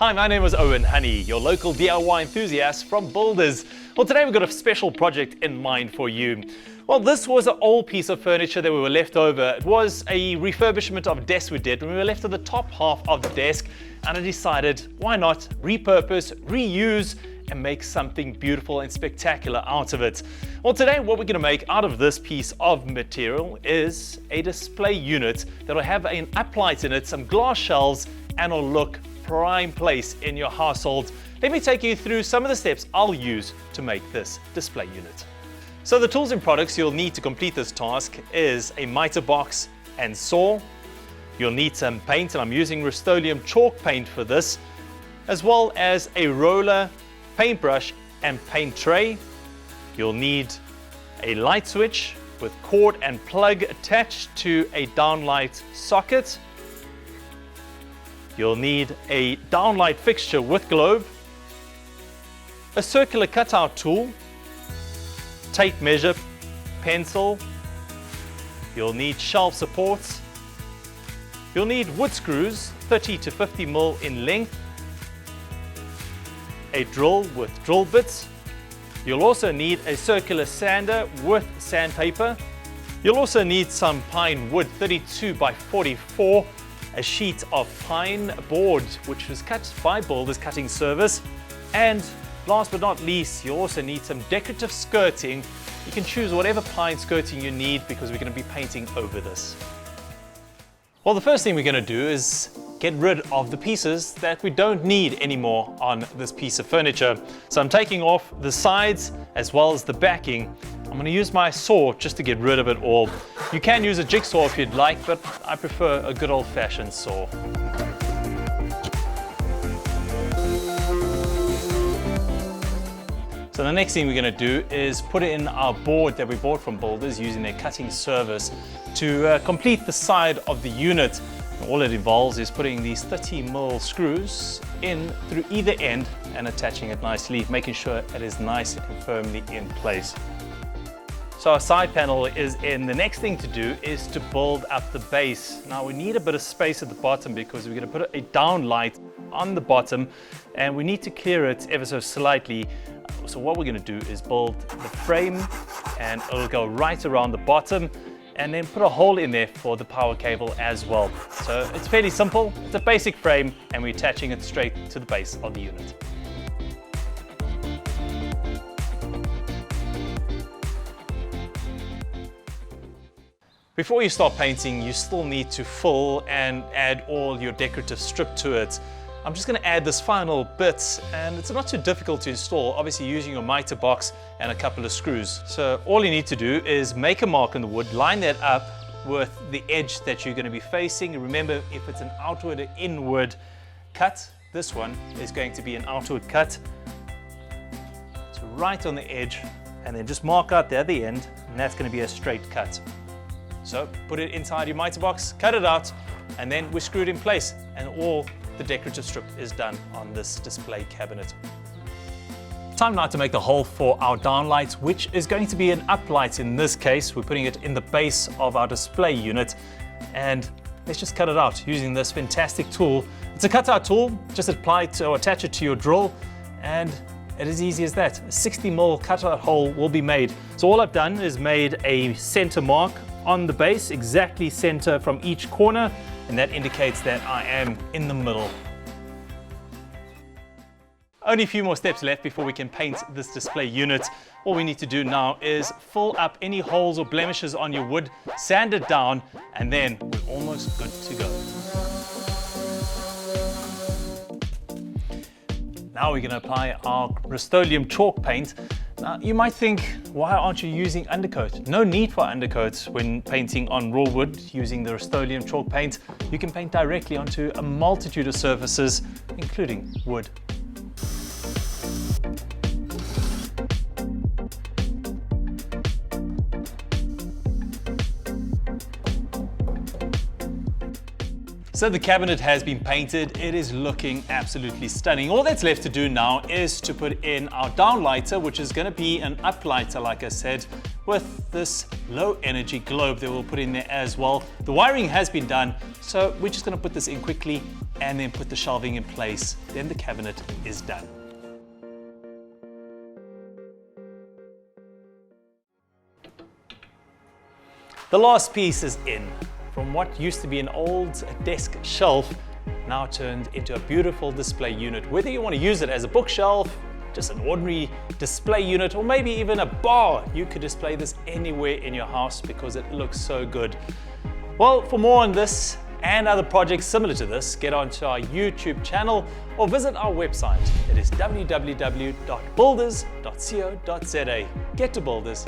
Hi, my name is Owen Honey, your local DIY enthusiast from Builders. Well, today we've got a special project in mind for you. Well, this was an old piece of furniture that we were left over. It was a refurbishment of a desk we did when we were left at the top half of the desk, and I decided, why not repurpose, reuse, and make something beautiful and spectacular out of it. Well, today what we're going to make out of this piece of material is a display unit that will have an uplight in it, some glass shelves, and will look prime place in your household. Let me take you through some of the steps I'll use to make this display unit. So the tools and products you'll need to complete this task is a miter box and saw. You'll need some paint, and I'm using Rust-Oleum chalk paint for this, as well as a roller, paintbrush and paint tray. You'll need a light switch with cord and plug attached to a downlight socket. You'll need a downlight fixture with globe, a circular cutout tool, tape measure, pencil. You'll need shelf supports. You'll need wood screws 30 to 50 mm in length, a drill with drill bits. You'll also need a circular sander with sandpaper. You'll also need some pine wood 32 by 44, a sheet of pine board which was cut by Builders Cutting Service, and last but not least, you'll also need some decorative skirting. You can choose whatever pine skirting you need because we're going to be painting over this. Well, the first thing we're going to do is get rid of the pieces that we don't need anymore on this piece of furniture. So I'm taking off the sides as well as the backing. I'm going to use my saw just to get rid of it all. You can use a jigsaw if you'd like, but I prefer a good old-fashioned saw. So the next thing we're going to do is put in our board that we bought from Builders using their cutting service to complete the side of the unit. And all it involves is putting these 30 mm screws in through either end and attaching it nicely, making sure it is nice and firmly in place. So our side panel is in. The next thing to do is to build up the base. Now we need a bit of space at the bottom because we're going to put a downlight on the bottom and we need to clear it ever so slightly. So what we're going to do is build the frame, and it'll go right around the bottom, and then put a hole in there for the power cable as well. So it's fairly simple. It's a basic frame and we're attaching it straight to the base of the unit. Before you start painting, you still need to fill and add all your decorative strip to it. I'm just going to add this final bit, and it's not too difficult to install, obviously using your miter box and a couple of screws. So all you need to do is make a mark in the wood, line that up with the edge that you're going to be facing. Remember, if it's an outward or inward cut, this one is going to be an outward cut. So right on the edge, and then just mark out the other end, and that's going to be a straight cut. So put it inside your miter box, cut it out, and then we screw it in place, and all the decorative strip is done on this display cabinet. Time now to make the hole for our downlight, which is going to be an uplight in this case. We're putting it in the base of our display unit, and let's just cut it out using this fantastic tool. It's a cutout tool, just apply it or attach it to your drill, and it is easy as that. A 60 mm cutout hole will be made. So all I've done is made a center mark on the base, exactly center from each corner, and that indicates that I am in the middle. Only a few more steps left before we can paint this display unit. All we need to do now is fill up any holes or blemishes on your wood, sand it down, and then we're almost good to go. Now we're going to apply our Rust-Oleum chalk paint. Now you might think, why aren't you using undercoat? No need for undercoat when painting on raw wood using the Rust-Oleum chalk paint. You can paint directly onto a multitude of surfaces, including wood. So the cabinet has been painted. It is looking absolutely stunning. All that's left to do now is to put in our downlighter, which is going to be an uplighter, like I said, with this low energy globe that we'll put in there as well. The wiring has been done, so we're just going to put this in quickly and then put the shelving in place. Then the cabinet is done. The last piece is in. From what used to be an old desk shelf, now turned into a beautiful display unit. Whether you want to use it as a bookshelf, just an ordinary display unit, or maybe even a bar, you could display this anywhere in your house because it looks so good. Well, for more on this and other projects similar to this, get onto our YouTube channel or visit our website. It is www.builders.co.za. Get to Builders.